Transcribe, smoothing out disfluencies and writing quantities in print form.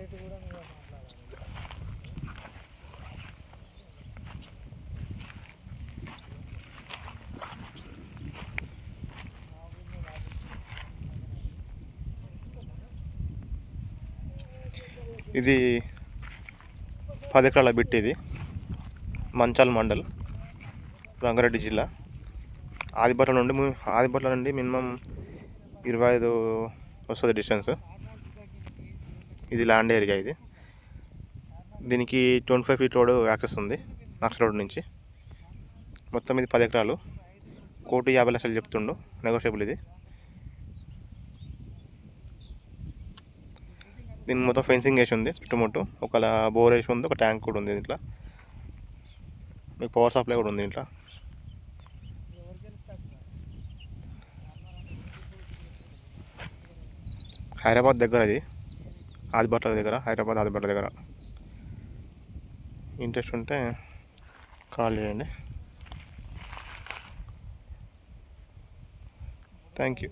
ఇది 10 ఎకరాల బిట్. ఇది మంచాల్ మండల్, రంగారెడ్డి జిల్లా. ఆదిబట్ల నుండి మినిమం 25 వస్తుంది డిస్టెన్స్. ఇది ల్యాండ్ ఏరియా. ఇది దీనికి 25 ఫీట్ రోడ్ యాక్సెస్ ఉంది నక్సల్ రోడ్ నుంచి. మొత్తం ఇది 10 ఎకరాలు. 1,50,00,000 చెప్తుండు, నెగోషియబుల్. ఇది దీనికి మొత్తం ఫెన్సింగ్ వేసి ఉంది చుట్టుముట్టు. ఒక బోర్ వేసి ఉంది, ఒక ట్యాంక్ కూడా ఉంది దీంట్లో. మీకు పవర్ సప్లై కూడా ఉంది దీంట్లో. హైదరాబాద్ దగ్గర, ఇది ఆదిబట్ల దగ్గర, ఆదిబట్ల దగ్గర. ఇంట్రెస్ట్ ఉంటే కాల్ చేయండి. Thank you.